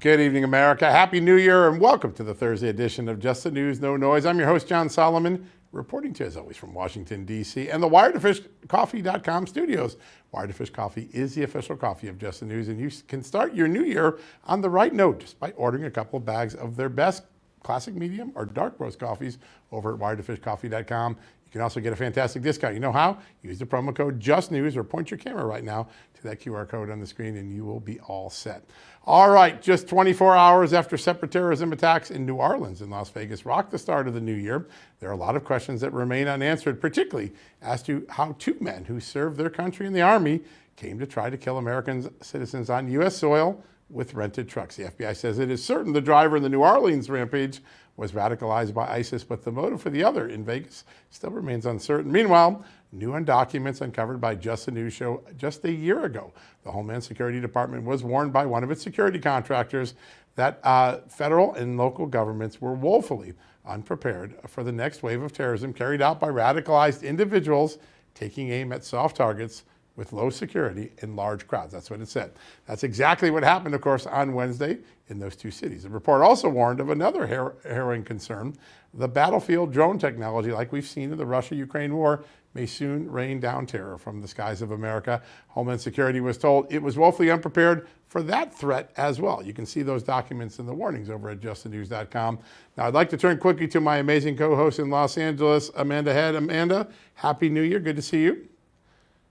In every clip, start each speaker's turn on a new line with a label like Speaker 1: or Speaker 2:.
Speaker 1: Good evening, America. Happy New Year and welcome to the Thursday edition of Just the News, No Noise. I'm your host, John Solomon, reporting to you as always from Washington, D.C. and the wiredtofishcoffee.com studios. Wired to Fish Coffee is the official coffee of Just the News, and you can start your new year on the right note just by ordering a couple of bags of their best classic, medium, or dark roast coffees over at wiredtofishcoffee.com. You can also get a fantastic discount. You know how? Use the promo code JUSTNEWS or point your camera right now to that QR code on the screen and you will be all set. All right, just 24 hours after separate terrorism attacks in New Orleans and Las Vegas rocked the start of the new year, there are a lot of questions that remain unanswered, particularly as to how two men who served their country in the Army came to try to kill American citizens on U.S. soil with rented trucks. The FBI says it is certain the driver in the New Orleans rampage was radicalized by ISIS, but the motive for the other in Vegas still remains uncertain. Meanwhile, new documents uncovered by Just the News show just a year ago, the Homeland Security Department was warned by one of its security contractors that federal and local governments were woefully unprepared for the next wave of terrorism carried out by radicalized individuals taking aim at soft targets with low security in large crowds. That's what it said. That's exactly what happened, of course, on Wednesday in those two cities. The report also warned of another harrowing concern. The battlefield drone technology, like we've seen in the Russia-Ukraine war, may soon rain down terror from the skies of America. Homeland Security was told it was woefully unprepared for that threat as well. You can see those documents and the warnings over at justthenews.com. Now, I'd like to turn quickly to my amazing co-host in Los Angeles, Amanda Head. Amanda, Happy New Year. Good to see you.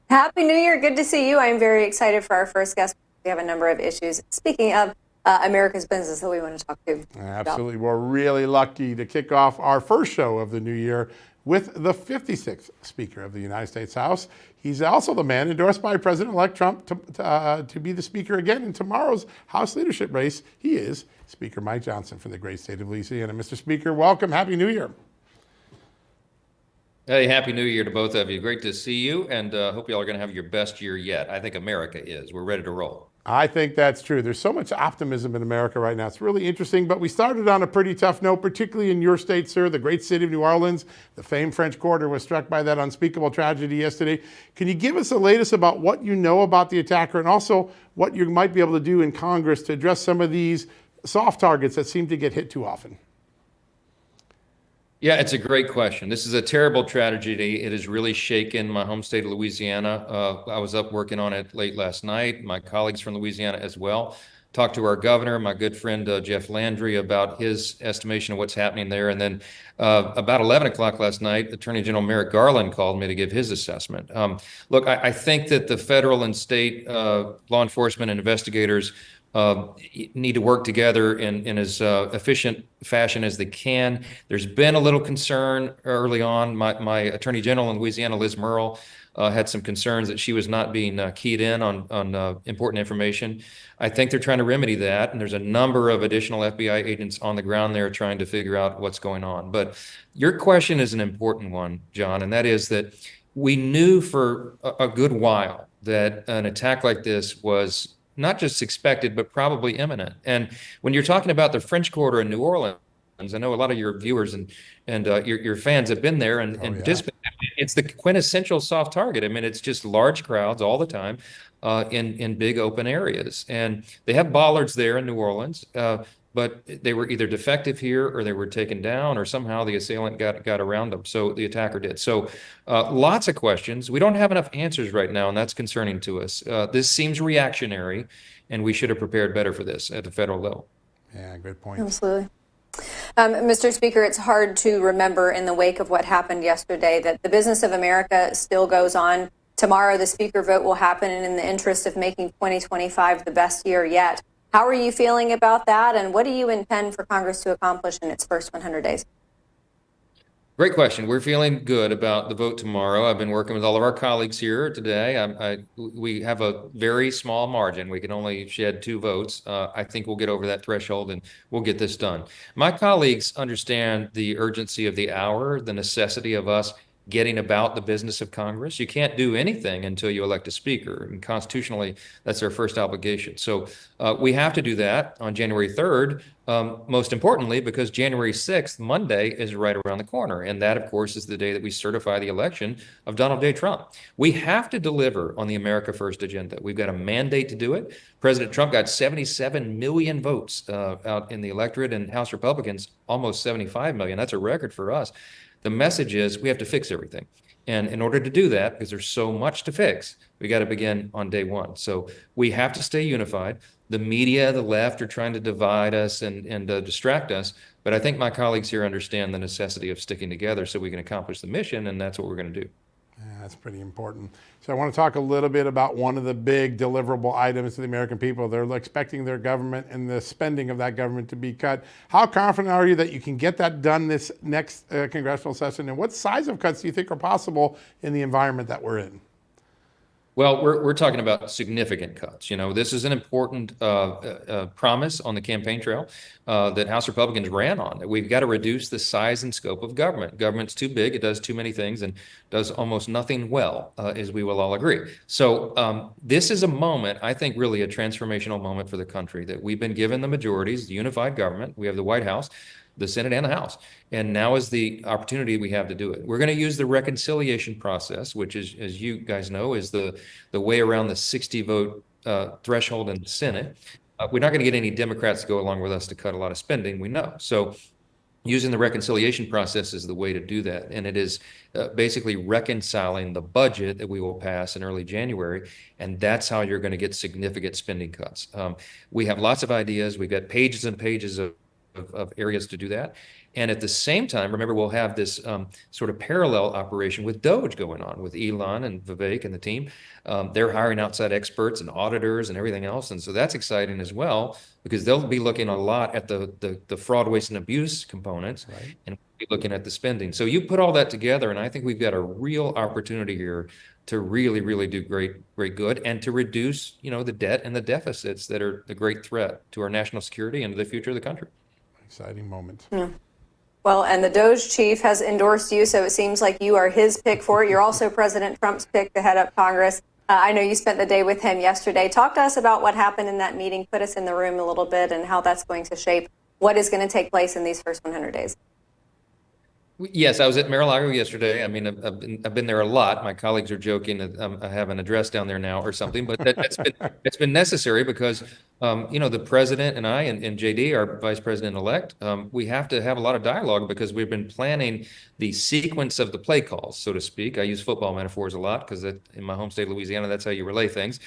Speaker 2: Happy New Year. Good to see you. I'm very excited for our first guest. We have a number of issues. Speaking of America's business that we want to talk to.
Speaker 1: Absolutely. We're really lucky to kick off our first show of the new year with the 56th Speaker of the United States House. He's also the man endorsed by President-elect Trump to be the Speaker again in tomorrow's House leadership race. He is Speaker Mike Johnson from the great state of Louisiana. Mr. Speaker, welcome. Happy New Year.
Speaker 3: Hey, Happy New Year to both of you. Great to see you, and hope you all are going to have your best year yet. I think America is. We're ready to roll.
Speaker 1: I think that's true. There's so much optimism in America right now. It's really interesting, but we started on a pretty tough note, particularly in your state, sir, the great city of New Orleans. The famed French Quarter was struck by that unspeakable tragedy yesterday. Can you give us the latest about what you know about the attacker and also what you might be able to do in Congress to address some of these soft targets that seem to get hit too often?
Speaker 3: Yeah, it's a great question. This is a terrible tragedy. It has really shaken my home state of Louisiana. I was up working on it late last night. My colleagues from Louisiana as well. Talked to our governor, my good friend Jeff Landry, about his estimation of what's happening there. And then about 11 o'clock last night, Attorney General Merrick Garland called me to give his assessment. Look, I think that the federal and state law enforcement and investigators need to work together in as efficient fashion as they can. There's been a little concern early on. My Attorney General in Louisiana, Liz Murrill, had some concerns that she was not being keyed in on important information. I think they're trying to remedy that, and there's a number of additional FBI agents on the ground there trying to figure out what's going on. But your question is an important one, John, and that is that we knew for a good while that an attack like this was not just expected, but probably imminent. And when you're talking about the French Quarter in New Orleans, I know a lot of your viewers and your fans have been there and participated. It's the quintessential soft target. I mean, it's just large crowds all the time in big open areas. And they have bollards there in New Orleans, but they were either defective here or they were taken down or somehow the assailant got around them. So the attacker did. So lots of questions. We don't have enough answers right now, and that's concerning to us. This seems reactionary, and we should have prepared better for this at the federal level.
Speaker 1: Yeah, good point.
Speaker 2: Absolutely. Mr. Speaker, it's hard to remember in the wake of what happened yesterday that the business of America still goes on. Tomorrow, the speaker vote will happen in the interest of making 2025 the best year yet. How are you feeling about that, and what do you intend for Congress to accomplish in its first 100 days?
Speaker 3: Great question. We're feeling good about the vote tomorrow. I've been working with all of our colleagues here today. We have a very small margin. We can only shed 2 votes. I think we'll get over that threshold and we'll get this done. My colleagues understand the urgency of the hour, the necessity of us getting about the business of Congress. You can't do anything until you elect a speaker, and constitutionally, that's our first obligation. So we have to do that on January 3rd, most importantly, because January 6th, Monday, is right around the corner. And that, of course, is the day that we certify the election of Donald J. Trump. We have to deliver on the America First agenda. We've got a mandate to do it. President Trump got 77 million votes out in the electorate, and House Republicans almost 75 million. That's a record for us. The message is we have to fix everything. And in order to do that, because there's so much to fix, we got to begin on day one. So we have to stay unified. The media, the left are trying to divide us and distract us. But I think my colleagues here understand the necessity of sticking together so we can accomplish the mission, and that's what we're going to do.
Speaker 1: Yeah, that's pretty important. So I want to talk a little bit about one of the big deliverable items to the American people. They're expecting their government and the spending of that government to be cut. How confident are you that you can get that done this next congressional session? And what size of cuts do you think are possible in the environment that we're in?
Speaker 3: Well, we're talking about significant cuts. You know, this is an important promise on the campaign trail that House Republicans ran on, that we've got to reduce the size and scope of government. Government's too big. It does too many things and does almost nothing well, as we will all agree. So this is a moment, I think, really a transformational moment for the country, that we've been given the majorities, the unified government. We have the White House, the Senate, and the House. And now is the opportunity we have to do it. We're going to use the reconciliation process, which is, as you guys know, is the way around the 60-vote threshold in the Senate. We're not going to get any Democrats to go along with us to cut a lot of spending, we know. So using the reconciliation process is the way to do that. And it is basically reconciling the budget that we will pass in early January. And that's how you're going to get significant spending cuts. We have lots of ideas. We've got pages and pages of areas to do that. And at the same time, remember, we'll have this sort of parallel operation with DOGE going on with Elon and Vivek and the team. They're hiring outside experts and auditors and everything else. And so that's exciting as well, because they'll be looking a lot at the fraud, waste, and abuse components, right, and we'll be looking at the spending. So you put all that together, and I think we've got a real opportunity here to really, really do great good, and to reduce, you know, the debt and the deficits that are the great threat to our national security and to the future of the country.
Speaker 1: Exciting moment.
Speaker 2: Yeah. Well, and the DOGE chief has endorsed you, so it seems like you are his pick for it. You're also President Trump's pick to head up Congress. I know you spent the day with him yesterday. Talk to us about what happened in that meeting. Put us in the room a little bit and how that's going to shape what is going to take place in these first 100 days.
Speaker 3: Yes, I was at Mar-a-Lago yesterday. I mean, I've been there a lot. My colleagues are joking that I have an address down there now or something, but it's been necessary because you know, the president and I and JD, our vice president-elect, we have to have a lot of dialogue because we've been planning the sequence of the play calls, so to speak. I use football metaphors a lot because in my home state, Louisiana, that's how you relay things.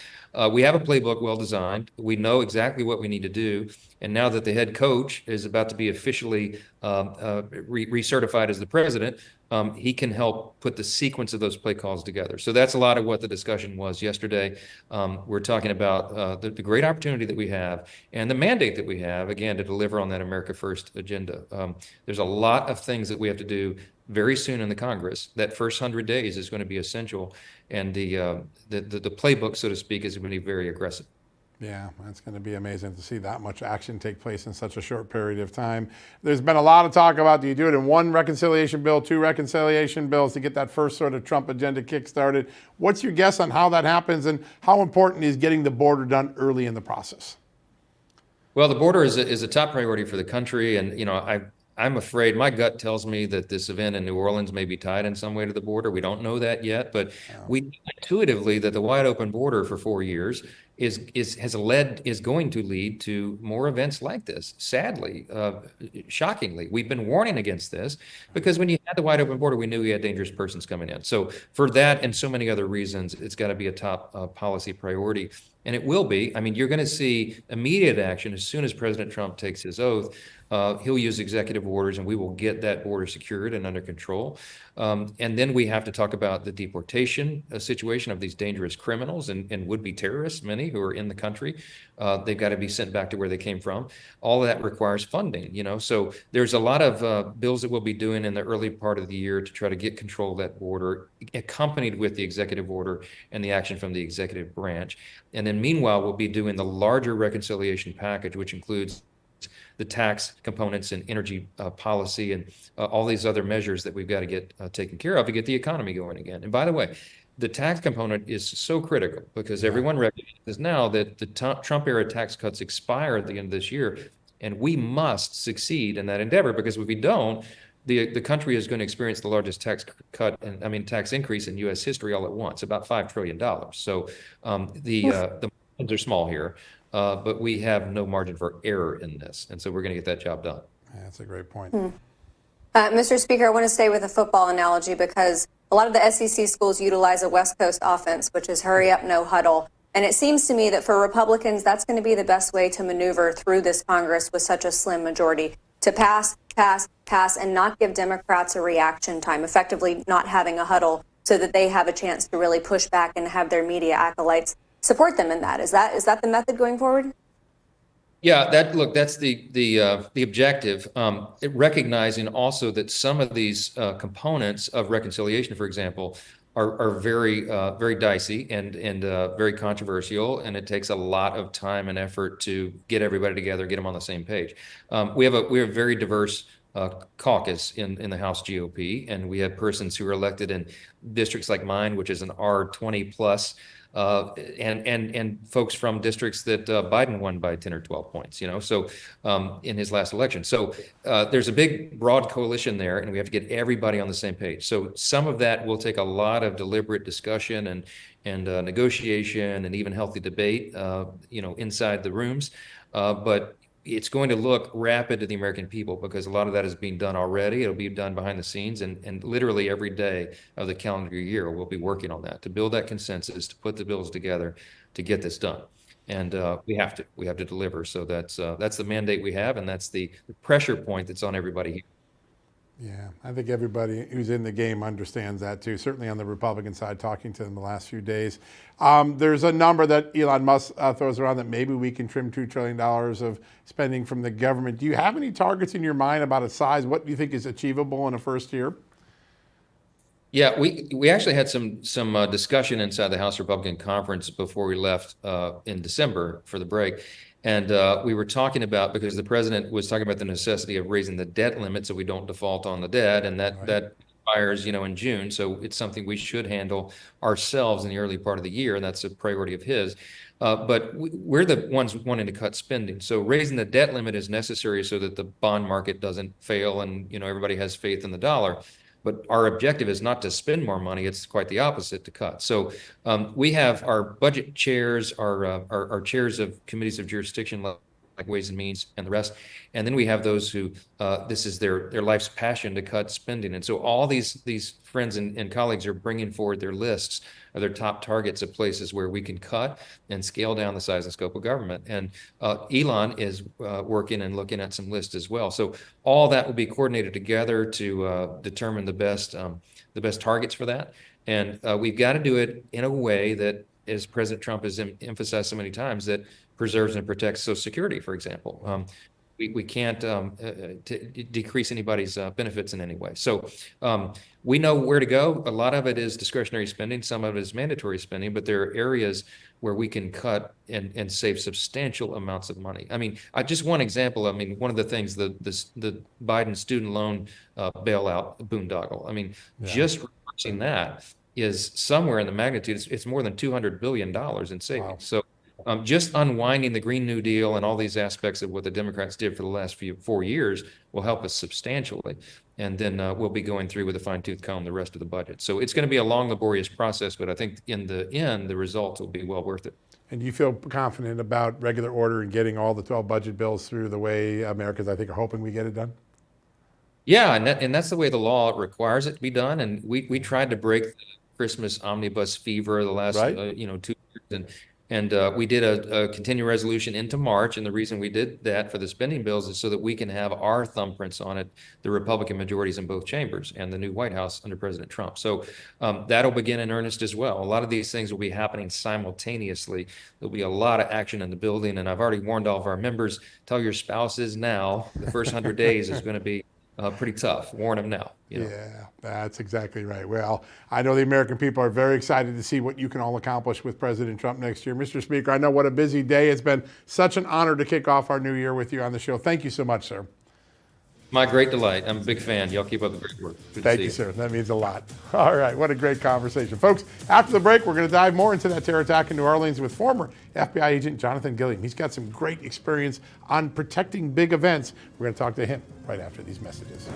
Speaker 3: We have a playbook well designed. We know exactly what we need to do. And now that the head coach is about to be officially recertified as the president, he can help put the sequence of those play calls together. So that's a lot of what the discussion was yesterday. We're talking about the great opportunity that we have and the mandate that we have, again, to deliver on that America First agenda. There's a lot of things that we have to do very soon in the Congress. That first 100 days is going to be essential. And the playbook, so to speak, is going to be very aggressive.
Speaker 1: Yeah, that's going to be amazing to see that much action take place in such a short period of time. There's been a lot of talk about, do you do it in one reconciliation bill, two reconciliation bills to get that first sort of Trump agenda kick-started? What's your guess on how that happens, and how important is getting the border done early in the process?
Speaker 3: Well, the border is a top priority for the country. And, you know, I'm afraid, my gut tells me that this event in New Orleans may be tied in some way to the border. We don't know that yet, but we know intuitively that the wide open border for 4 years is going to lead to more events like this. Sadly, shockingly, we've been warning against this because when you had the wide open border, we knew we had dangerous persons coming in. So for that and so many other reasons, it's got to be a top policy priority. And it will be. I mean, you're going to see immediate action as soon as President Trump takes his oath. He'll use executive orders, and we will get that border secured and under control. And then we have to talk about the deportation situation of these dangerous criminals and would-be terrorists, many who are in the country. They've got to be sent back to where they came from. All of that requires funding, you know. So there's a lot of bills that we'll be doing in the early part of the year to try to get control of that border, accompanied with the executive order and the action from the executive branch. And then meanwhile, we'll be doing the larger reconciliation package, which includes the tax components and energy policy and all these other measures that we've got to get taken care of to get the economy going again. And by the way, the tax component is so critical because everyone recognizes now that the Trump era tax cuts expire at the end of this year, and we must succeed in that endeavor, because if we don't, the country is going to experience the largest tax cut and tax increase in U.S. history all at once, about $5 trillion. So the margins are small here, but we have no margin for error in this, and so we're going to get that job done.
Speaker 1: Yeah, that's a great point.
Speaker 2: Mr. Speaker, I want to stay with a football analogy because a lot of the SEC schools utilize a West Coast offense, which is hurry up, no huddle. And it seems to me that for Republicans, that's going to be the best way to maneuver through this Congress with such a slim majority, to pass, and not give Democrats a reaction time, effectively not having a huddle so that they have a chance to really push back and have their media acolytes support them in that. Is that the method going forward?
Speaker 3: Yeah, that's the objective. Recognizing also that some of these components of reconciliation, for example, are very very dicey and very controversial, and it takes a lot of time and effort to get everybody together, get them on the same page. We have a very diverse caucus in the House GOP, and we have persons who are elected in districts like mine, which is an R20 plus. And folks from districts that Biden won by 10 or 12 points, so in his last election. So there's a big, broad coalition there, and we have to get everybody on the same page. So some of that will take a lot of deliberate discussion and negotiation and even healthy debate, inside the rooms. But it's going to look rapid to the American people because a lot of that is being done already. It'll be done behind the scenes, and literally every day of the calendar year, we'll be working on that to build that consensus, to put the bills together, to get this done. And we have to deliver. So that's the mandate we have, and that's the pressure point that's on everybody here.
Speaker 1: Yeah, I think everybody who's in the game understands that too, certainly on the Republican side, talking to them the last few days. There's a number that Elon Musk throws around that maybe we can trim $2 trillion of spending from the government. Do you have any targets in your mind about a size? What do you think is achievable in a first year?
Speaker 3: Yeah, we actually had some discussion inside the House Republican Conference before we left in December for the break. And we were talking about, because the president was talking about the necessity of raising the debt limit so we don't default on the debt, and that expires, in June. So it's something we should handle ourselves in the early part of the year, and that's a priority of his. But we're the ones wanting to cut spending. So raising the debt limit is necessary so that the bond market doesn't fail and, everybody has faith in the dollar. But our objective is not to spend more money. It's quite the opposite, to cut. So we have our budget chairs, our chairs of committees of jurisdiction, like Ways and Means and the rest. And then we have those who this is their life's passion, to cut spending. And so all these friends and colleagues are bringing forward their lists of their top targets of places where we can cut and scale down the size and scope of government. And Elon is working and looking at some lists as well. So all that will be coordinated together to determine the best targets for that. And we've got to do it in a way that, as President Trump has emphasized so many times, that preserves and protects Social Security, for example. We can't decrease anybody's benefits in any way. So we know where to go. A lot of it is discretionary spending. Some of it is mandatory spending, but there are areas where we can cut and save substantial amounts of money. Just one example. One of the things, the Biden student loan bailout boondoggle. Just reversing that is somewhere in the magnitude. It's more than $200 billion in savings. Wow. So just unwinding the Green New Deal and all these aspects of what the Democrats did for the last 4 years will help us substantially. And then we'll be going through with a fine-tooth comb the rest of the budget. So it's going to be a long, laborious process, but I think in the end, the results will be well worth it.
Speaker 1: And do you feel confident about regular order and getting all the 12 budget bills through the way Americans, I think, are hoping we get it done?
Speaker 3: Yeah, and that's the way the law requires it to be done. And we tried to break the Christmas omnibus fever the last 2 years, and we did a continuing resolution into March. And the reason we did that for the spending bills is so that we can have our thumbprints on it, the Republican majorities in both chambers and the new White House under President Trump. So that'll begin in earnest as well. A lot of these things will be happening simultaneously. There'll be a lot of action in the building. And I've already warned all of our members, tell your spouses now, the first 100 days is going to be pretty tough. Warn them now.
Speaker 1: Yeah, that's exactly right. Well, I know the American people are very excited to see what you can all accomplish with President Trump next year. Mr. Speaker, I know what a busy day. It's been such an honor to kick off our new year with you on the show. Thank you so much, sir.
Speaker 3: My great delight. I'm a big fan. Y'all keep up the great work. Good to
Speaker 1: Thank
Speaker 3: see
Speaker 1: you, sir. That means a lot. All right, what a great conversation. Folks, after the break, we're going to dive more into that terror attack in New Orleans with former FBI agent Jonathan Gilliam. He's got some great experience on protecting big events. We're going to talk to him right after these messages.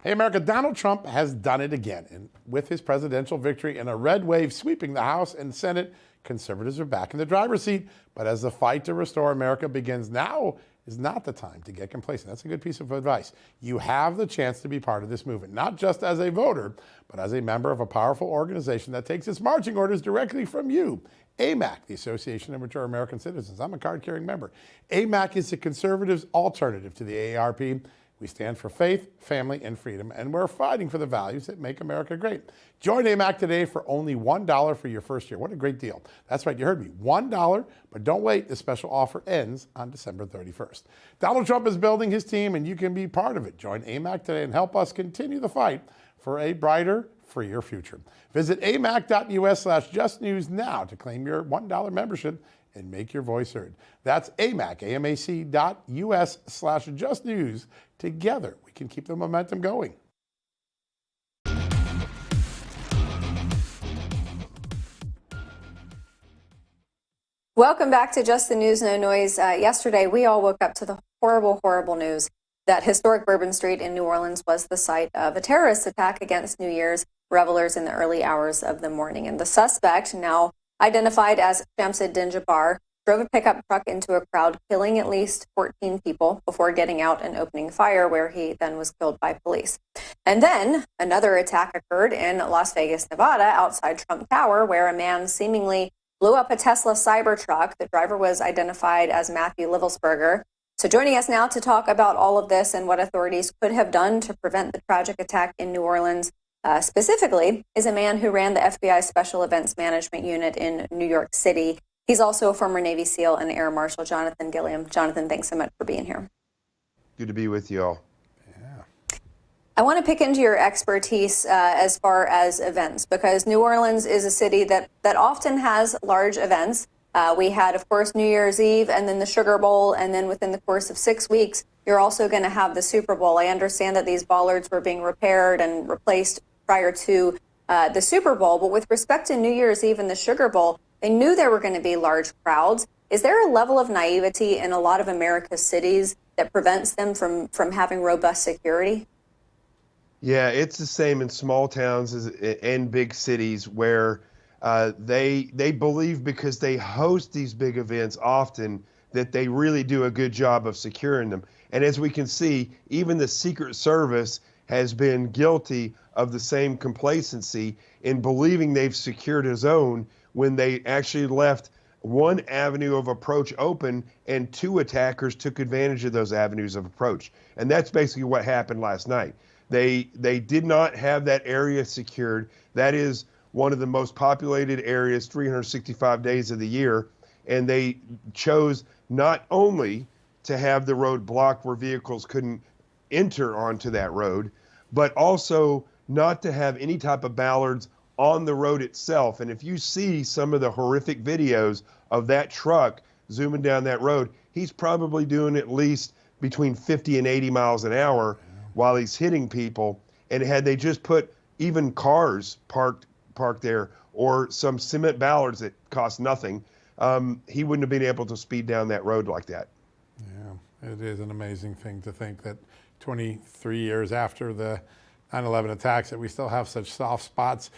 Speaker 1: Hey, America, Donald Trump has done it again. And with his presidential victory and a red wave sweeping the House and Senate, conservatives are back in the driver's seat. But as the fight to restore America begins, now is not the time to get complacent. That's a good piece of advice. You have the chance to be part of this movement, not just as a voter, but as a member of a powerful organization that takes its marching orders directly from you. AMAC, the Association of Mature American Citizens. I'm a card-carrying member. AMAC is the conservatives' alternative to the AARP. We stand for faith, family, and freedom, and we're fighting for the values that make America great. Join AMAC today for only $1 for your first year. What a great deal. That's right, you heard me, $1, but don't wait. The special offer ends on December 31st. Donald Trump is building his team, and you can be part of it. Join AMAC today and help us continue the fight for a brighter, freer future. Visit amac.us/justnews now to claim your $1 membership and make your voice heard. That's AMAC, amac.us/justnews. Together, we can keep the momentum going.
Speaker 2: Welcome back to Just the News, No Noise. Yesterday, we all woke up to the horrible, horrible news that historic Bourbon Street in New Orleans was the site of a terrorist attack against New Year's revelers in the early hours of the morning. And the suspect, now identified as Shamsuddin Jabbar, drove a pickup truck into a crowd, killing at least 14 people before getting out and opening fire, where he then was killed by police. And then another attack occurred in Las Vegas, Nevada, outside Trump Tower, where a man seemingly blew up a Tesla Cybertruck. The driver was identified as Matthew Livelsberger. So joining us now to talk about all of this and what authorities could have done to prevent the tragic attack in New Orleans specifically is a man who ran the FBI Special Events Management Unit in New York City. He's also a former Navy SEAL and Air Marshal, Jonathan Gilliam. Jonathan, thanks so much for being here.
Speaker 4: Good to be with you all.
Speaker 2: I want to pick into your expertise as far as events, because New Orleans is a city that often has large events. We had, of course, New Year's Eve and then the Sugar Bowl, and then within the course of 6 weeks, you're also going to have the Super Bowl. I understand that these bollards were being repaired and replaced prior to the Super Bowl, but with respect to New Year's Eve and the Sugar Bowl, they knew there were going to be large crowds. Is there a level of naivety in a lot of America's cities that prevents them from having robust security?
Speaker 4: Yeah, it's the same in small towns and big cities where they believe, because they host these big events often, that they really do a good job of securing them. And as we can see, even the Secret Service has been guilty of the same complacency in believing they've secured his own, when they actually left one avenue of approach open and two attackers took advantage of those avenues of approach. And that's basically what happened last night. They did not have that area secured. That is one of the most populated areas 365 days of the year. And they chose not only to have the road blocked where vehicles couldn't enter onto that road, but also not to have any type of ballards on the road itself. And if you see some of the horrific videos of that truck zooming down that road, he's probably doing at least between 50 and 80 miles an hour while he's hitting people. And had they just put even cars parked there, or some cement ballards that cost nothing, he wouldn't have been able to speed down that road like that.
Speaker 1: Yeah, it is an amazing thing to think that 23 years after the 9/11 attacks that we still have such soft spots.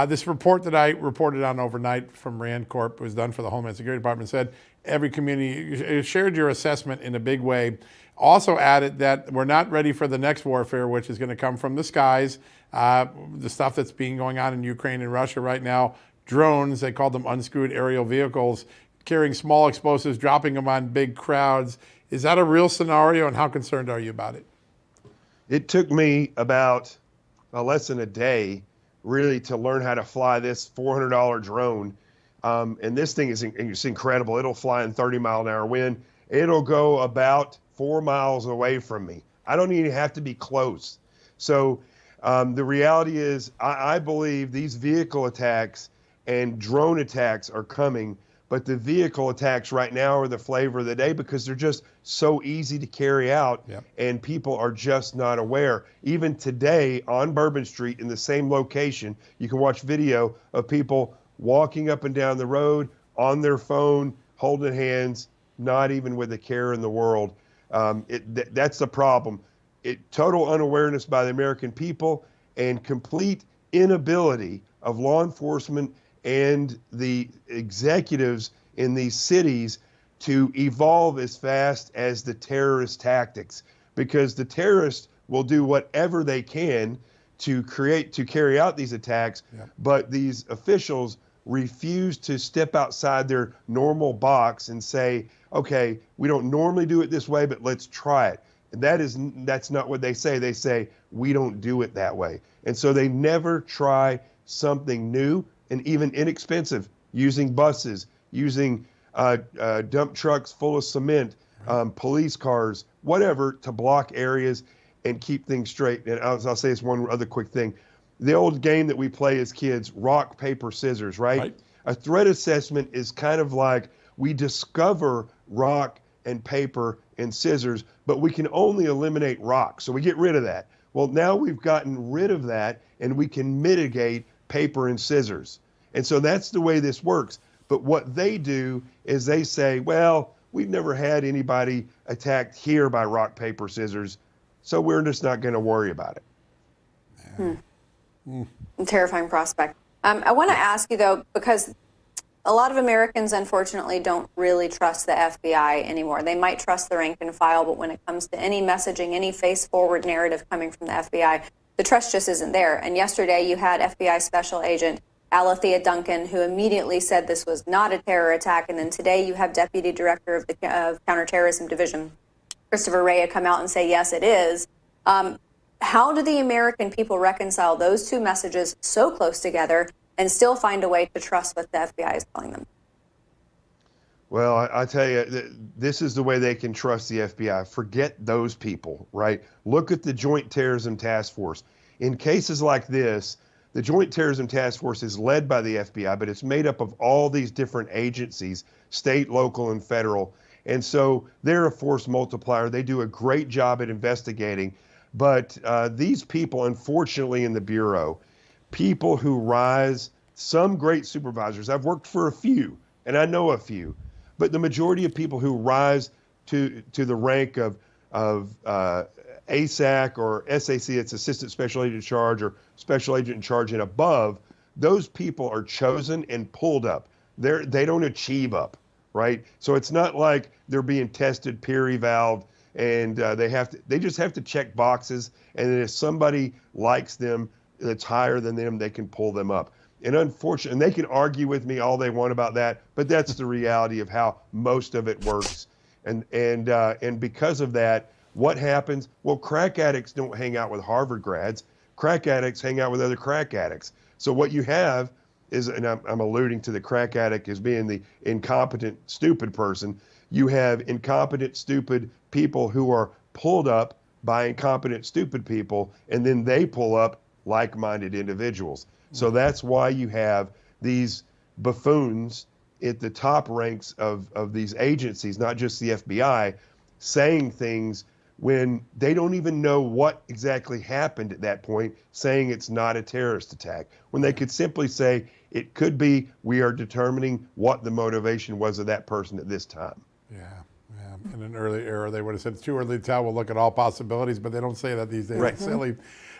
Speaker 1: This report that I reported on overnight from Rand Corp was done for the Homeland Security Department, said every community shared your assessment in a big way. Also added that we're not ready for the next warfare, which is going to come from the skies. The stuff that's being going on in Ukraine and Russia right now, drones, they called them unscrewed aerial vehicles, carrying small explosives, dropping them on big crowds. Is that a real scenario, and how concerned are you about it?
Speaker 4: It took me about less than a day really to learn how to fly this $400 drone. And this thing it's incredible. It'll fly in 30-mile-an-hour wind. It'll go about 4 miles away from me. I don't even have to be close. So the reality is, I believe these vehicle attacks and drone attacks are coming, but the vehicle attacks right now are the flavor of the day because they're just so easy to carry out, and people are just not aware. Even today on Bourbon Street in the same location, you can watch video of people walking up and down the road on their phone, holding hands, not even with a care in the world. That's the problem. Total unawareness by the American people and complete inability of law enforcement and the executives in these cities to evolve as fast as the terrorist tactics, because the terrorists will do whatever they can to carry out these attacks, but these officials refuse to step outside their normal box and say, okay, we don't normally do it this way, but let's try it. And that's not what they say. They say, we don't do it that way. And so they never try something new and even inexpensive, using buses, using dump trucks full of cement, police cars, whatever, to block areas and keep things straight. And I'll say this one other quick thing. The old game that we play as kids, rock, paper, scissors, right? A threat assessment is kind of like we discover rock and paper and scissors, but we can only eliminate rock. So we get rid of that. Well, now we've gotten rid of that and we can mitigate paper and scissors. And so that's the way this works. But what they do is they say, well, we've never had anybody attacked here by rock, paper, scissors, so we're just not going to worry about it.
Speaker 2: Terrifying prospect. I want to ask you, though, because a lot of Americans, unfortunately, don't really trust the FBI anymore. They might trust the rank and file, but when it comes to any messaging, any face-forward narrative coming from the FBI, the trust just isn't there. And yesterday you had FBI Special Agent Alethea Duncan, who immediately said this was not a terror attack. And then today you have Deputy Director of the Counterterrorism Division, Christopher Rea, come out and say, yes, it is. How do the American people reconcile those two messages so close together and still find a way to trust what the FBI is telling them?
Speaker 4: Well, I tell you, this is the way they can trust the FBI. Forget those people, right? Look at the Joint Terrorism Task Force. In cases like this, the Joint Terrorism Task Force is led by the FBI, but it's made up of all these different agencies, state, local, and federal. And so they're a force multiplier. They do a great job at investigating. But these people, unfortunately, in the Bureau, people who rise, some great supervisors, I've worked for a few, and I know a few, but the majority of people who rise to the rank of ASAC or SAC, it's Assistant Special Agent in Charge, or Special Agent in Charge and above, those people are chosen and pulled up. They don't achieve up, right? So it's not like they're being tested, peer evalved, and they just have to check boxes, and then if somebody likes them that's higher than them, they can pull them up. And unfortunately, and they can argue with me all they want about that, but that's the reality of how most of it works. And because of that, what happens? Well, crack addicts don't hang out with Harvard grads. Crack addicts hang out with other crack addicts. So what you have is, and I'm alluding to the crack addict as being the incompetent, stupid person. You have incompetent, stupid people who are pulled up by incompetent, stupid people, and then they pull up like-minded individuals. So that's why you have these buffoons at the top ranks of these agencies, not just the FBI, saying things when they don't even know what exactly happened at that point, saying it's not a terrorist attack, when they could simply say it could be, we are determining what the motivation was of that person at this time.
Speaker 1: Yeah. In an early era, they would have said it's too early to tell. We'll look at all possibilities, but they don't say that these days.
Speaker 4: Right.
Speaker 1: It's silly.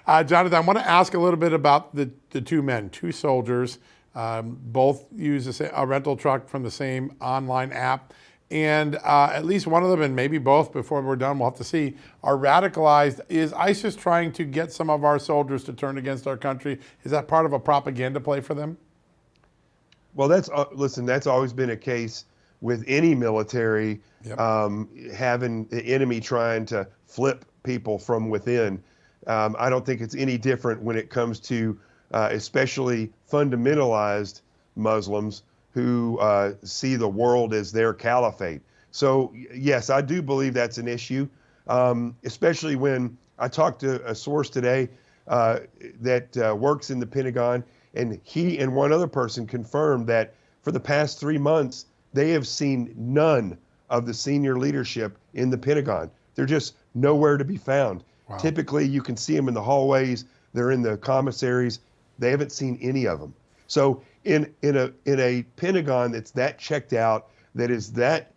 Speaker 1: Jonathan, I want to ask a little bit about the two men, two soldiers, both use a rental truck from the same online app. And at least one of them, and maybe both before we're done, we'll have to see, are radicalized. Is ISIS trying to get some of our soldiers to turn against our country? Is that part of a propaganda play for them?
Speaker 4: Well, listen, that's always been a case with any military, having the enemy trying to flip people from within. I don't think it's any different when it comes to especially fundamentalized Muslims who see the world as their caliphate. So yes, I do believe that's an issue, especially when I talked to a source today that works in the Pentagon, and he and one other person confirmed that for the past 3 months, they have seen none of the senior leadership in the Pentagon. They're just nowhere to be found.
Speaker 1: Wow.
Speaker 4: Typically, you can see them in the hallways. They're in the commissaries. They haven't seen any of them. So in a Pentagon that's that checked out, that is that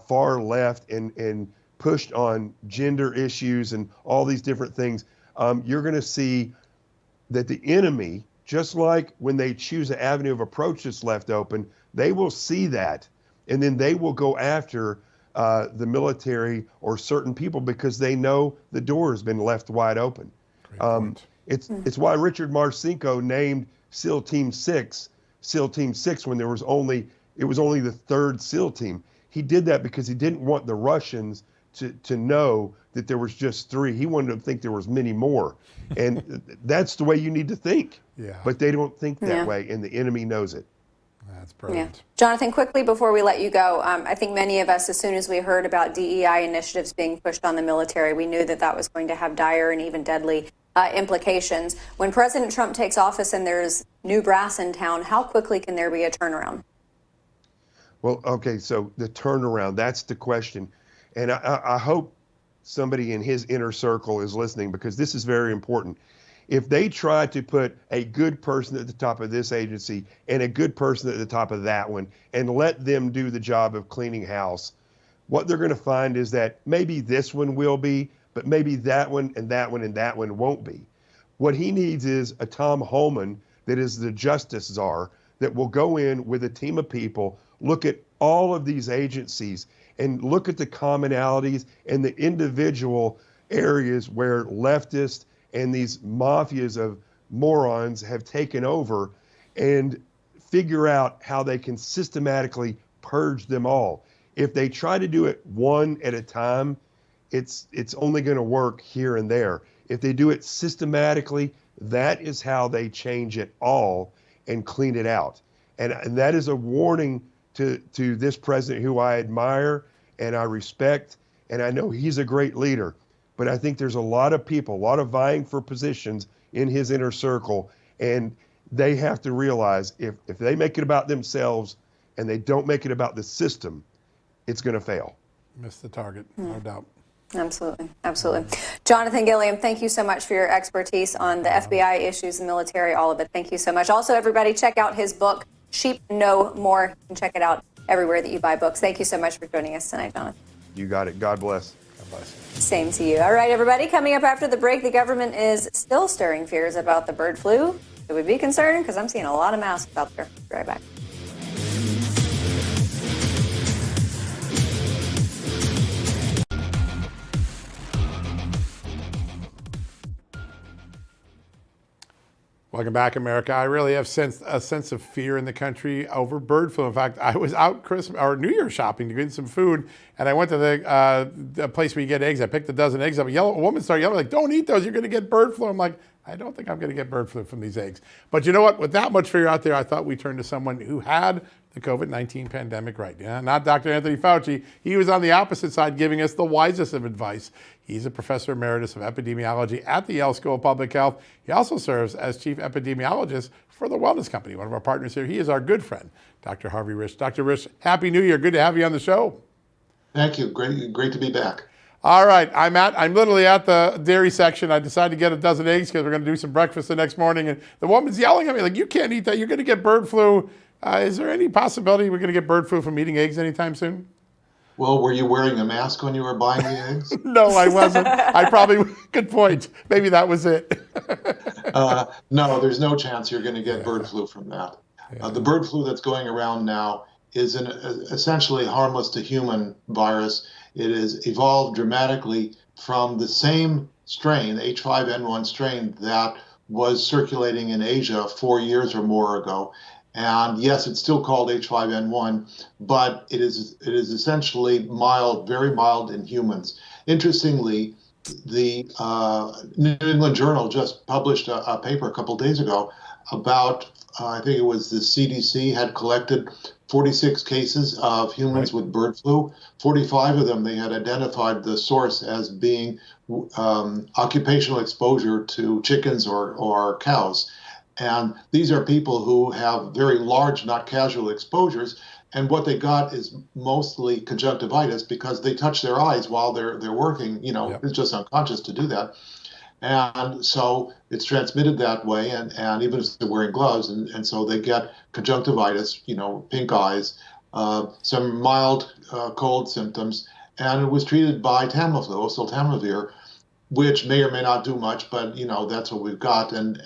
Speaker 4: far left and pushed on gender issues and all these different things, you're going to see that the enemy, just like when they choose an avenue of approach that's left open, they will see that, and then they will go after the military or certain people because they know the door has been left wide open. It's why Richard Marcinko named SEAL Team 6 SEAL Team 6 when it was only the third SEAL team. He did that because he didn't want the Russians to know that there was just 3. He wanted them to think there was many more. And that's the way you need to think.
Speaker 1: Yeah.
Speaker 4: But they don't think that way, and the enemy knows it.
Speaker 1: That's brilliant.
Speaker 2: Yeah. Jonathan, quickly before we let you go, I think many of us, as soon as we heard about DEI initiatives being pushed on the military, we knew that that was going to have dire and even deadly implications. When President Trump takes office and there's new brass in town, how quickly can there be a turnaround?
Speaker 4: Well, okay, so the turnaround, that's the question. And I hope somebody in his inner circle is listening, because this is very important. If they try to put a good person at the top of this agency and a good person at the top of that one and let them do the job of cleaning house, what they're going to find is that maybe this one will be, but maybe that one and that one and that one won't be. What he needs is a Tom Homan that is the justice czar that will go in with a team of people, look at all of these agencies and look at the commonalities and the individual areas where leftists and these mafias of morons have taken over, and figure out how they can systematically purge them all. If they try to do it one at a time, it's only going to work here and there. If they do it systematically, that is how they change it all and clean it out. And that is a warning to this president, who I admire and I respect, and I know he's a great leader. But I think there's a lot of people, a lot of vying for positions in his inner circle, and they have to realize if they make it about themselves and they don't make it about the system, it's going to fail.
Speaker 1: Missed the target, no doubt.
Speaker 2: Absolutely. Absolutely. Jonathan Gilliam, thank you so much for your expertise on the FBI issues, the military, all of it. Thank you so much. Also, everybody, check out his book, Sheep Know More. You can check it out everywhere that you buy books. Thank you so much for joining us tonight, Jonathan.
Speaker 4: You got it. God bless.
Speaker 1: God bless.
Speaker 2: Same to you. All right, everybody, coming up after the break, the government is still stirring fears about the bird flu. Should we be concerned? Because I'm seeing a lot of masks out there. Be right back.
Speaker 1: Welcome back, America. I really have sensed a sense of fear in the country over bird flu. In fact, I was out Christmas or New Year shopping to get some food, and I went to the place where you get eggs. I picked a dozen eggs up. A woman started yelling, like, "Don't eat those, you're going to get bird flu." I'm like, I don't think I'm going to get bird flu from these eggs. But you know what? With that much fear out there, I thought we'd turn to someone who had the COVID-19 pandemic right. Yeah, not Dr. Anthony Fauci. He was on the opposite side, giving us the wisest of advice. He's a professor emeritus of epidemiology at the Yale School of Public Health. He also serves as chief epidemiologist for the Wellness Company, one of our partners here. He is our good friend, Dr. Harvey Risch. Dr. Risch, Happy New Year. Good to have you on the show.
Speaker 5: Thank you. Great to be back.
Speaker 1: All right, I'm literally at the dairy section. I decided to get a dozen eggs because we're going to do some breakfast the next morning. And the woman's yelling at me like, "You can't eat that. You're going to get bird flu." Is there any possibility we're going to get bird flu from eating eggs anytime soon?
Speaker 5: Well, were you wearing a mask when you were buying the eggs?
Speaker 1: No, I wasn't. I probably, good point. Maybe that was it.
Speaker 5: No, there's no chance you're going to get bird flu from that. The bird flu that's going around now is an essentially harmless to human virus. It has evolved dramatically from the same strain, the H5N1 strain, that was circulating in Asia 4 years or more ago. And yes, it's still called H5N1, but it is essentially mild, very mild in humans. Interestingly, the New England Journal just published a paper a couple days ago about I think it was the CDC had collected 46 cases of humans with bird flu. 45 of them, they had identified the source as being occupational exposure to chickens or cows. And these are people who have very large, not casual exposures. And what they got is mostly conjunctivitis because they touch their eyes while they're working.
Speaker 1: Yep.
Speaker 5: It's just unconscious to do that. And so it's transmitted that way, and even if they're wearing gloves, and so they get conjunctivitis, pink eyes, some mild cold symptoms, and it was treated by Tamiflu, oseltamivir, which may or may not do much, but that's what we've got, and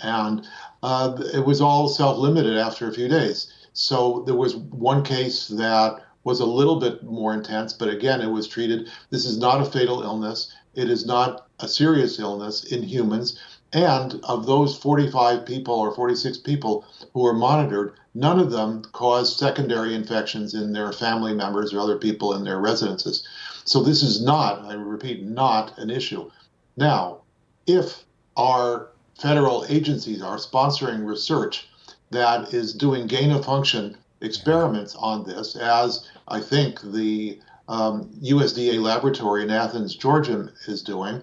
Speaker 5: it was all self-limited after a few days. So there was one case that was a little bit more intense, but again, it was treated. This is not a fatal illness. It is not a serious illness in humans. And of those 45 people or 46 people who were monitored, none of them caused secondary infections in their family members or other people in their residences. So this is not, I repeat, not an issue. Now, if our federal agencies are sponsoring research that is doing gain-of-function experiments on this, as I think the USDA laboratory in Athens, Georgia is doing,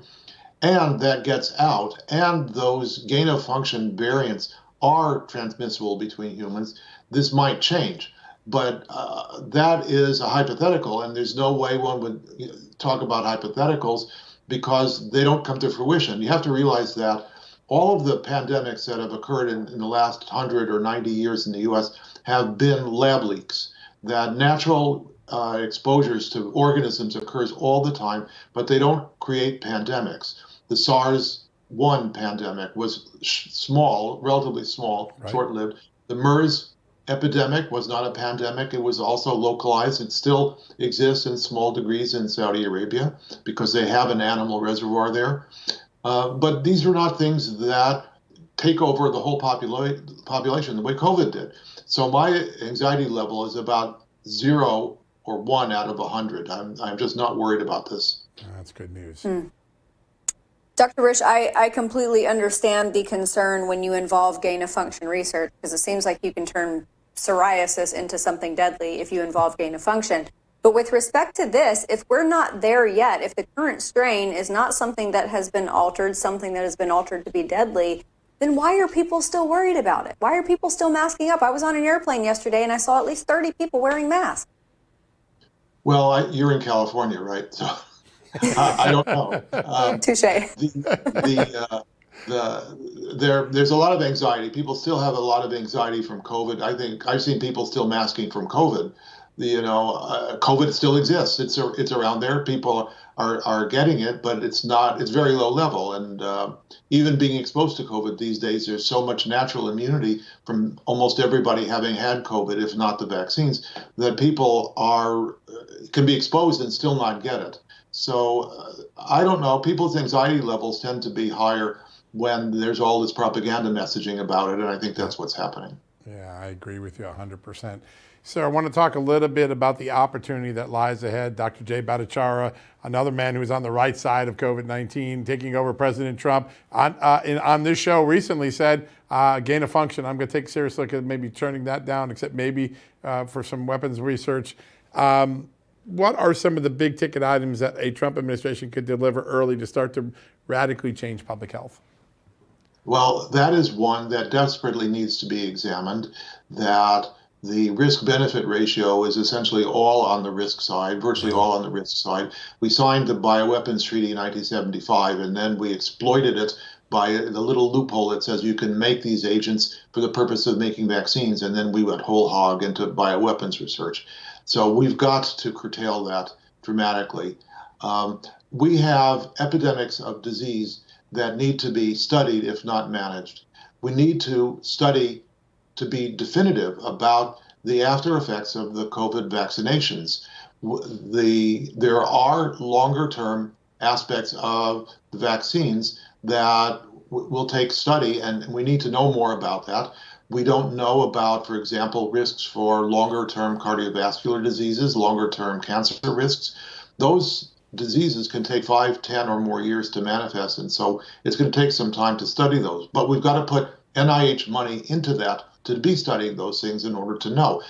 Speaker 5: and that gets out, and those gain-of-function variants are transmissible between humans, this might change. But that is a hypothetical, and there's no way one would talk about hypotheticals because they don't come to fruition. You have to realize that all of the pandemics that have occurred in the last 100 or 90 years in the US have been lab leaks, that natural exposures to organisms occurs all the time, but they don't create pandemics. The SARS-1 pandemic was small, relatively small,
Speaker 1: right.
Speaker 5: Short-lived. The MERS epidemic was not a pandemic. It was also localized. It still exists in small degrees in Saudi Arabia because they have an animal reservoir there. But these are not things that take over the whole population the way COVID did. So my anxiety level is about 0 or 1 out of 100. I'm just not worried about this.
Speaker 1: That's good news.
Speaker 2: Dr. Risch, I completely understand the concern when you involve gain-of-function research, because it seems like you can turn psoriasis into something deadly if you involve gain-of-function. But with respect to this, if we're not there yet, if the current strain is not something that has been altered, something that has been altered to be deadly, then why are people still worried about it? Why are people still masking up? I was on an airplane yesterday and I saw at least 30 people wearing masks.
Speaker 5: Well, you're in California, right? So I don't know.
Speaker 2: Touché.
Speaker 5: There's a lot of anxiety. People still have a lot of anxiety from COVID. I think I've seen people still masking from COVID. COVID still exists. It's around there. People are getting it, but it's very low level. And even being exposed to COVID these days, there's so much natural immunity from almost everybody having had COVID, if not the vaccines, that people can be exposed and still not get it. So I don't know. People's anxiety levels tend to be higher when there's all this propaganda messaging about it, and I think that's what's happening.
Speaker 1: Yeah, I agree with you 100%. So I want to talk a little bit about the opportunity that lies ahead. Dr. Jay Bhattacharya, another man who was on the right side of COVID-19, taking over President Trump, on this show recently said, gain of function, I'm going to take a serious look at maybe turning that down, except maybe for some weapons research. What are some of the big ticket items that a Trump administration could deliver early to start to radically change public health?
Speaker 5: Well, that is one that desperately needs to be examined, that the risk-benefit ratio is essentially all on the risk side, virtually all on the risk side. We signed the Bioweapons Treaty in 1975, and then we exploited it by the little loophole that says you can make these agents for the purpose of making vaccines, and then we went whole hog into bioweapons research. So we've got to curtail that dramatically. We have epidemics of disease that need to be studied, if not managed. We need to study to be definitive about the after effects of the COVID vaccinations. There are longer term aspects of the vaccines that will take study, and we need to know more about that. We don't know about, for example, risks for longer term cardiovascular diseases, longer term cancer risks. Those diseases can take 5, 10 or more years to manifest, and so it's going to take some time to study those. But we've got to put NIH money into that to be studying those things in order to know.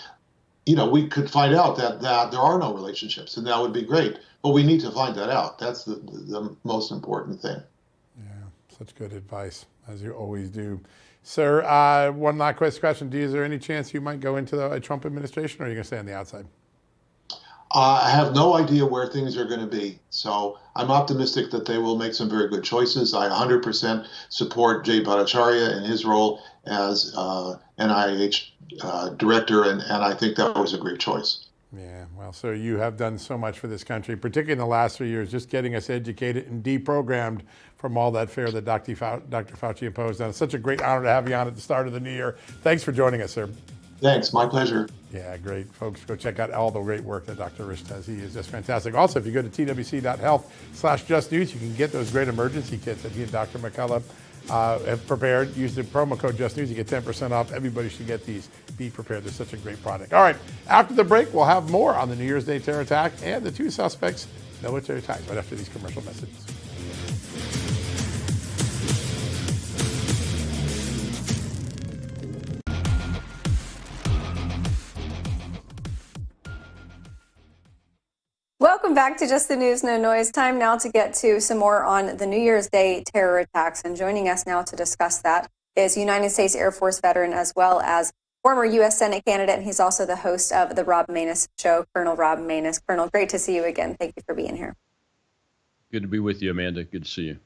Speaker 5: We could find out that there are no relationships, and that would be great. But we need to find that out. That's the most important thing.
Speaker 1: Yeah, such good advice, as you always do. Sir, one last question. Is there any chance you might go into the Trump administration, or are you going to stay on the outside?
Speaker 5: I have no idea where things are going to be. So I'm optimistic that they will make some very good choices. I 100% support Jay Bhattacharya in his role as NIH director, and I think that was a great choice.
Speaker 1: Yeah, well, sir, you have done so much for this country, particularly in the last 3 years, just getting us educated and deprogrammed from all that fear that Dr. Fauci imposed on us. Such a great honor to have you on at the start of the new year. Thanks for joining us, sir.
Speaker 5: Thanks, my pleasure.
Speaker 1: Yeah, great. Folks, go check out all the great work that Dr. Risch does. He is just fantastic. Also, if you go to twc.health/justnews, you can get those great emergency kits that he and Dr. McCullough have prepared. Use the promo code JustNews. You get 10% off. Everybody should get these. Be prepared. They're such a great product. All right. After the break, we'll have more on the New Year's Day terror attack and the 2 suspects' military ties right after these commercial messages.
Speaker 2: Welcome back to Just the News, No Noise. Time now to get to some more on the New Year's Day terror attacks. And joining us now to discuss that is United States Air Force veteran as well as former U.S. Senate candidate. And he's also the host of the Rob Maness Show, Colonel Rob Maness. Colonel, great to see you again. Thank you for being here.
Speaker 6: Good to be with you, Amanda. Good to see you.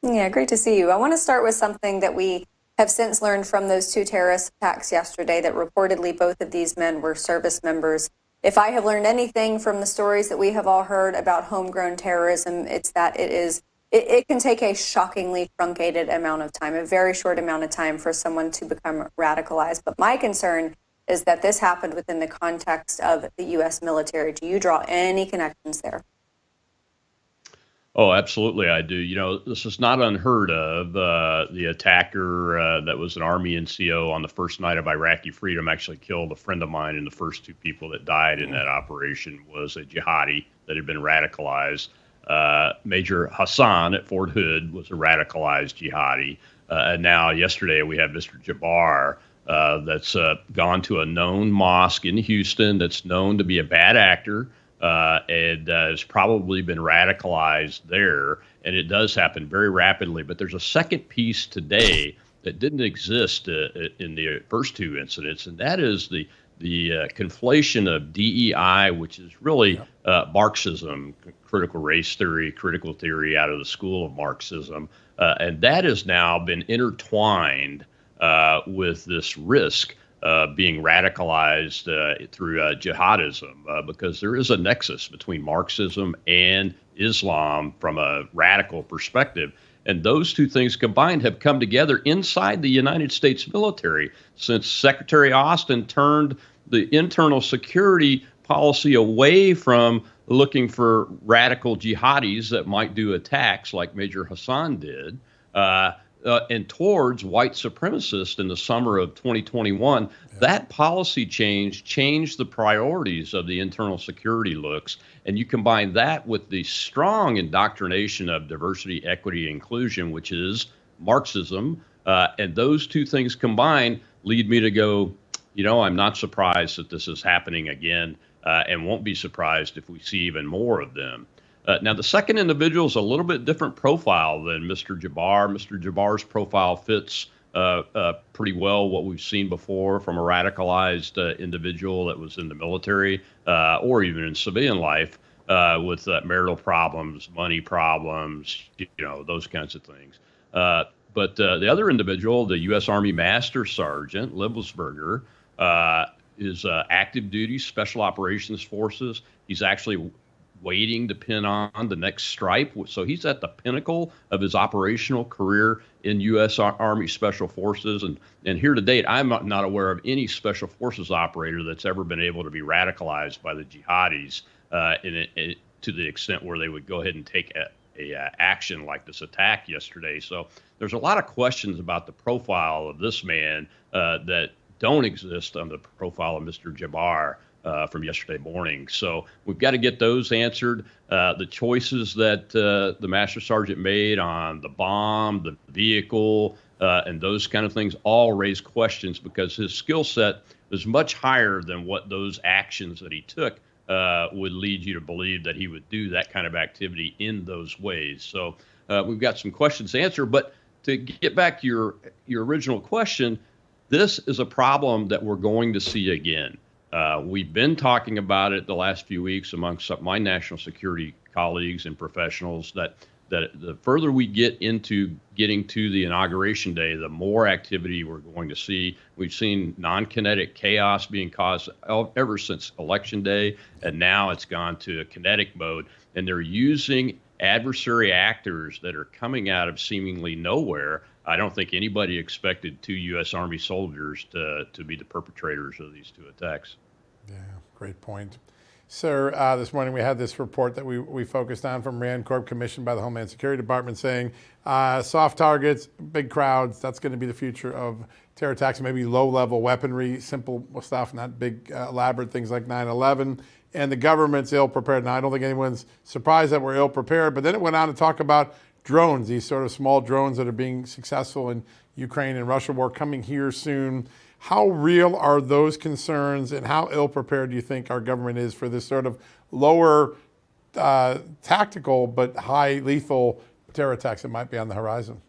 Speaker 2: Yeah, great to see you. I want to start with something that we have since learned from those 2 terrorist attacks yesterday, that reportedly both of these men were service members. If I have learned anything from the stories that we have all heard about homegrown terrorism, it's that it can take a shockingly truncated amount of time, a very short amount of time for someone to become radicalized. But my concern is that this happened within the context of the U.S. military. Do you draw any connections there?
Speaker 6: Oh, absolutely, I do. This is not unheard of. The attacker that was an Army NCO on the first night of Iraqi freedom actually killed a friend of mine, and the first 2 people that died in that operation was a jihadi that had been radicalized. Major Hassan at Fort Hood was a radicalized jihadi. And now yesterday we have Mr. Jabbar that's gone to a known mosque in Houston that's known to be a bad actor. And has probably been radicalized there, and it does happen very rapidly. But there's a second piece today that didn't exist in the first 2 incidents, and that is the conflation of DEI, which is really Marxism, critical race theory, critical theory out of the school of Marxism, and that has now been intertwined with this risk being radicalized through jihadism, because there is a nexus between Marxism and Islam from a radical perspective. And those 2 things combined have come together inside the United States military since Secretary Austin turned the internal security policy away from looking for radical jihadis that might do attacks like Major Hassan did, and towards white supremacists in the summer of 2021. That policy change changed the priorities of the internal security looks. And you combine that with the strong indoctrination of diversity, equity, inclusion, which is Marxism. And those 2 things combined lead me to go, I'm not surprised that this is happening again, and won't be surprised if we see even more of them. Now, the second individual is a little bit different profile than Mr. Jabbar. Mr. Jabbar's profile fits pretty well what we've seen before from a radicalized individual that was in the military or even in civilian life with marital problems, money problems, those kinds of things. But the other individual, the U.S. Army Master Sergeant Libbelsberger, is active duty Special Operations Forces. He's actually waiting to pin on the next stripe. So he's at the pinnacle of his operational career in U.S. Army Special Forces. And here to date, I'm not aware of any Special Forces operator that's ever been able to be radicalized by the jihadis to the extent where they would go ahead and take a action like this attack yesterday. So there's a lot of questions about the profile of this man that don't exist on the profile of Mr. Jabbar from yesterday morning. So we've got to get those answered. The choices that the Master Sergeant made on the bomb, the vehicle, and those kind of things all raise questions because his skill set is much higher than what those actions that he took would lead you to believe that he would do that kind of activity in those ways. So we've got some questions to answer, but to get back to your original question, this is a problem that we're going to see again. We've been talking about it the last few weeks amongst my national security colleagues and professionals that the further we get into getting to the inauguration day, the more activity we're going to see. We've seen non-kinetic chaos being caused ever since Election Day, and now it's gone to a kinetic mode, and they're using adversary actors that are coming out of seemingly nowhere. I don't think anybody expected 2 U.S. Army soldiers to be the perpetrators of these 2 attacks.
Speaker 1: Yeah, great point. Sir, this morning we had this report that we focused on from Rand Corp, commissioned by the Homeland Security Department, saying soft targets, big crowds, that's going to be the future of terror attacks, maybe low-level weaponry, simple stuff, not big elaborate things like 9/11. And the government's ill-prepared. Now, I don't think anyone's surprised that we're ill-prepared, but then it went on to talk about drones, these sort of small drones that are being successful in Ukraine and Russia war coming here soon. How real are those concerns, and how ill-prepared do you think our government is for this sort of lower tactical but high lethal terror attacks that might be on the horizon?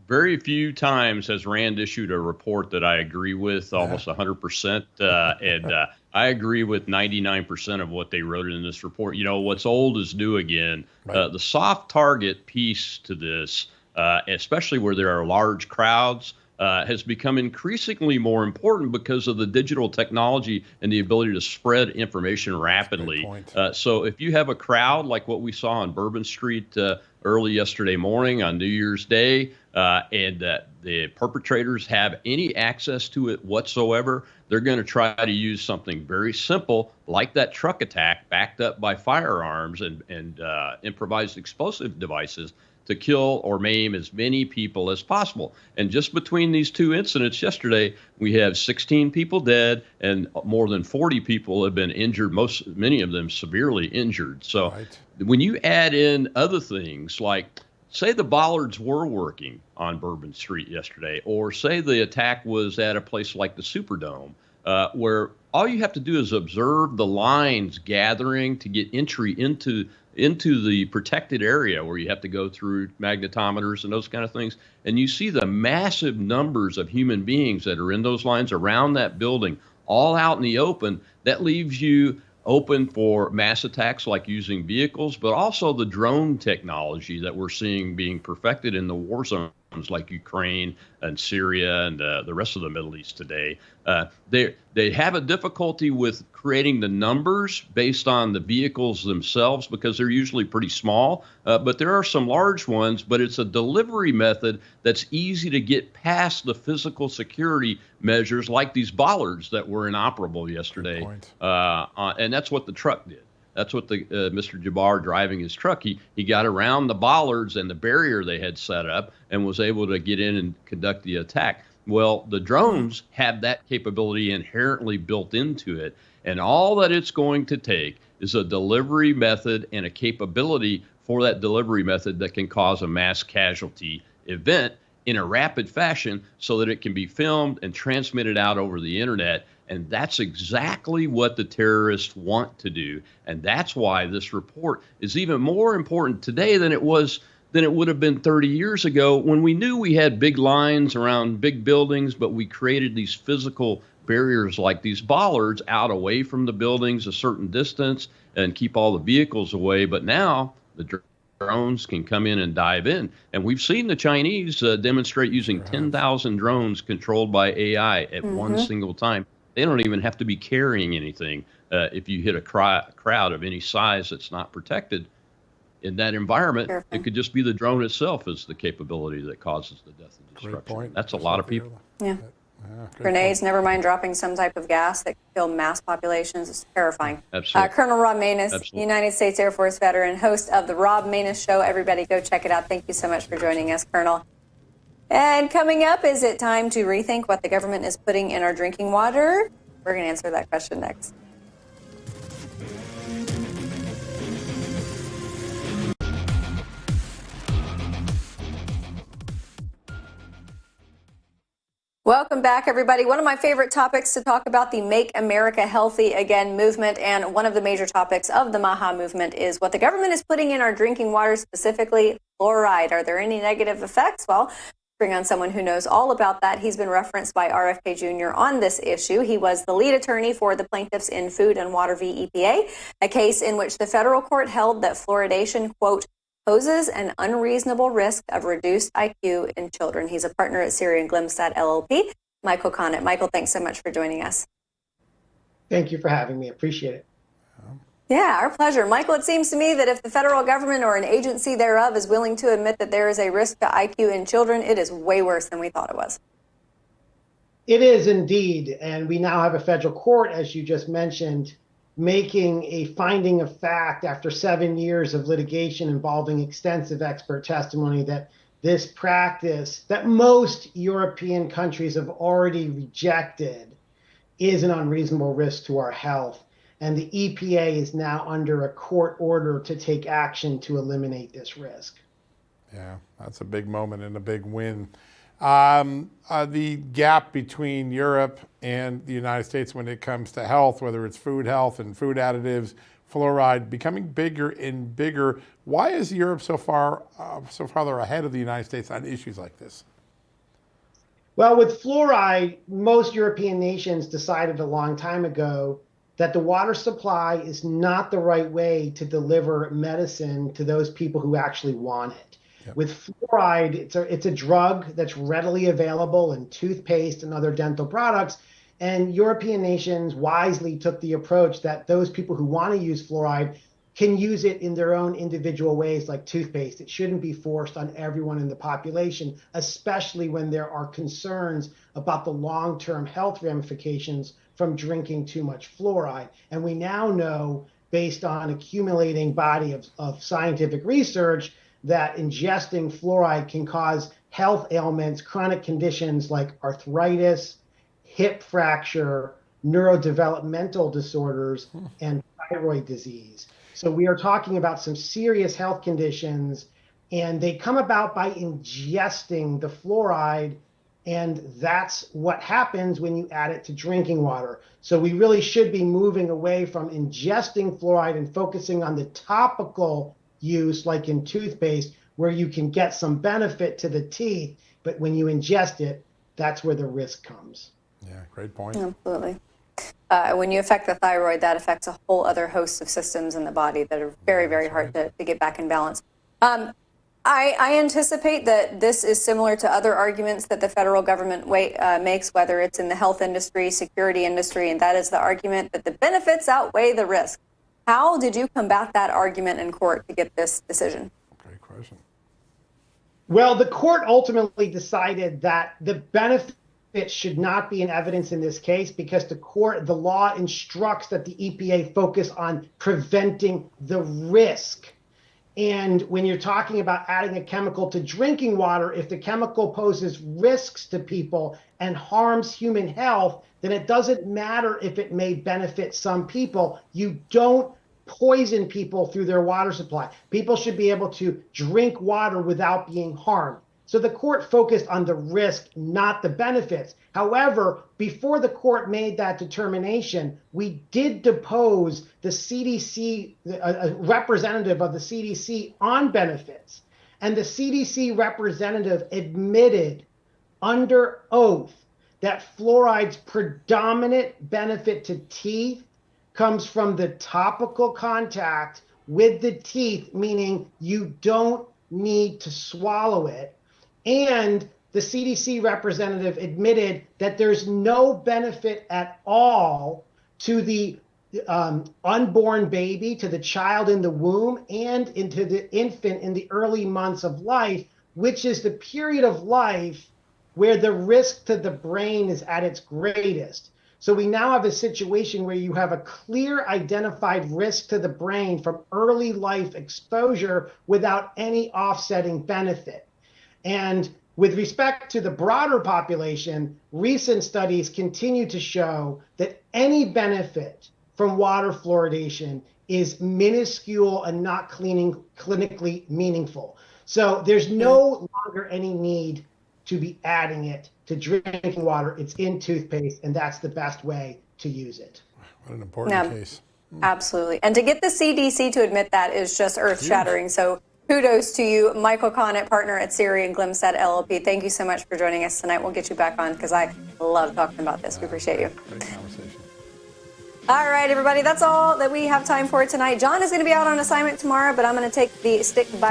Speaker 6: Very few times has Rand issued a report that I agree with almost 100%. And I agree with 99% of what they wrote in this report. You know, what's old is new again. Right. The soft target piece to this, especially where there are large crowds, has become increasingly more important because of the digital technology and the ability to spread information rapidly. So if you have a crowd like what we saw on Bourbon Street early yesterday morning on New Year's Day, and the perpetrators have any access to it whatsoever, they're going to try to use something very simple like that truck attack backed up by firearms and improvised explosive devices to kill or maim as many people as possible. And just between these 2 incidents yesterday, we have 16 people dead and more than 40 people have been injured, many of them severely injured. So when you add in other things like, say the bollards were working on Bourbon Street yesterday, or say the attack was at a place like the Superdome, where all you have to do is observe the lines gathering to get entry into the protected area where you have to go through magnetometers and those kind of things. And you see the massive numbers of human beings that are in those lines around that building, all out in the open. That leaves you open for mass attacks like using vehicles, but also the drone technology that we're seeing being perfected in the war zones like Ukraine and Syria and the rest of the Middle East today. They have a difficulty with creating the numbers based on the vehicles themselves because they're usually pretty small, but there are some large ones, but it's a delivery method that's easy to get past the physical security measures like these bollards that were inoperable yesterday. And that's what the truck did. That's what the Mr. Jabbar driving his truck. He got around the bollards and the barrier they had set up and was able to get in and conduct the attack. Well, the drones have that capability inherently built into it. And all that it's going to take is a delivery method and a capability for that delivery method that can cause a mass casualty event in a rapid fashion so that it can be filmed and transmitted out over the internet. And that's exactly what the terrorists want to do. And that's why this report is even more important today than it would have been 30 years ago when we knew we had big lines around big buildings, but we created these physical barriers like these bollards out away from the buildings a certain distance and keep all the vehicles away. But now the drones can come in and dive in. And we've seen the Chinese demonstrate using 10,000 drones controlled by AI at one single time. They don't even have to be carrying anything. If you hit a crowd of any size that's not protected in that environment, it could just be the drone itself is the capability that causes the death and destruction. That's a lot of people.
Speaker 2: Yeah. Grenades, never mind dropping some type of gas that can kill mass populations. It's terrifying.
Speaker 6: Absolutely.
Speaker 2: Colonel Rob Maness, United States Air Force veteran, host of the Rob Maness Show. Everybody go check it out. Thank you so much for joining us, Colonel. And coming up, is it time to rethink what the government is putting in our drinking water? We're going to answer that question next. Welcome back, everybody. One of my favorite topics to talk about, the Make America Healthy Again movement. And one of the major topics of the MAHA movement is what the government is putting in our drinking water, specifically fluoride. Are there any negative effects? Well, bring on someone who knows all about that. He's been referenced by RFK Jr. on this issue. He was the lead attorney for the plaintiffs in Food and Water v. EPA, a case in which the federal court held that fluoridation, quote, poses an unreasonable risk of reduced IQ in children. He's a partner at Siri and Glimstad LLP. Michael Connett. Michael, thanks so much for joining us.
Speaker 7: Thank you for having me. Appreciate it.
Speaker 2: Yeah, our pleasure. Michael, it seems to me that if the federal government or an agency thereof is willing to admit that there is a risk to IQ in children, it is way worse than we thought it was.
Speaker 7: It is indeed. And we now have a federal court, as you just mentioned, making a finding of fact after 7 years of litigation involving extensive expert testimony that this practice that most European countries have already rejected is an unreasonable risk to our health. And the EPA is now under a court order to take action to eliminate this risk.
Speaker 1: Yeah, that's a big moment and a big win. The gap between Europe and the United States when it comes to health, whether it's food health and food additives, fluoride, becoming bigger and bigger. Why is Europe so farther ahead of the United States on issues like this?
Speaker 7: Well, with fluoride, most European nations decided a long time ago that the water supply is not the right way to deliver medicine to those people who actually want it. Yep. With fluoride, it's a drug that's readily available in toothpaste and other dental products. And European nations wisely took the approach that those people who want to use fluoride can use it in their own individual ways, like toothpaste. It shouldn't be forced on everyone in the population, especially when there are concerns about the long-term health ramifications from drinking too much fluoride. And we now know, based on accumulating body of scientific research, that ingesting fluoride can cause health ailments, chronic conditions like arthritis, hip fracture, neurodevelopmental disorders, and thyroid disease. So we are talking about some serious health conditions, and they come about by ingesting the fluoride, and that's what happens when you add it to drinking water. So we really should be moving away from ingesting fluoride and focusing on the topical use, like in toothpaste, where you can get some benefit to the teeth, but when you ingest it, that's where the risk comes.
Speaker 1: Yeah, great point.
Speaker 2: Absolutely. When you affect the thyroid, that affects a whole other host of systems in the body that are very, very hard to get back in balance. I anticipate that this is similar to other arguments that the federal government makes, whether it's in the health industry, security industry, and that is the argument that the benefits outweigh the risk. How did you combat that argument in court to get this decision?
Speaker 1: Great question.
Speaker 7: Well, the court ultimately decided that the benefit should not be in evidence in this case because the law instructs that the EPA focus on preventing the risk. And when you're talking about adding a chemical to drinking water, if the chemical poses risks to people and harms human health, then it doesn't matter if it may benefit some people. You don't poison people through their water supply. People should be able to drink water without being harmed. So the court focused on the risk, not the benefits. However, before the court made that determination, we did depose the CDC, a representative of the CDC on benefits. And the CDC representative admitted under oath that fluoride's predominant benefit to teeth comes from the topical contact with the teeth, meaning you don't need to swallow it. And the CDC representative admitted that there's no benefit at all to the unborn baby, to the child in the womb, and into the infant in the early months of life, which is the period of life where the risk to the brain is at its greatest. So we now have a situation where you have a clear identified risk to the brain from early life exposure without any offsetting benefit. And with respect to the broader population, recent studies continue to show that any benefit from water fluoridation is minuscule and not clinically meaningful. So there's no longer any need to be adding it to drinking water. It's in toothpaste, and that's the best way to use it.
Speaker 1: What an important
Speaker 2: Yeah.
Speaker 1: case.
Speaker 2: Absolutely. And to get the CDC to admit that is just earth-shattering. So kudos to you, Michael Conant, partner at Siri and Glimstead LLP. Thank you so much for joining us tonight. We'll get you back on because I love talking about this. We appreciate you.
Speaker 1: Great conversation.
Speaker 2: All right, everybody. That's all that we have time for tonight. John is going to be out on assignment tomorrow, but I'm going to take the stick by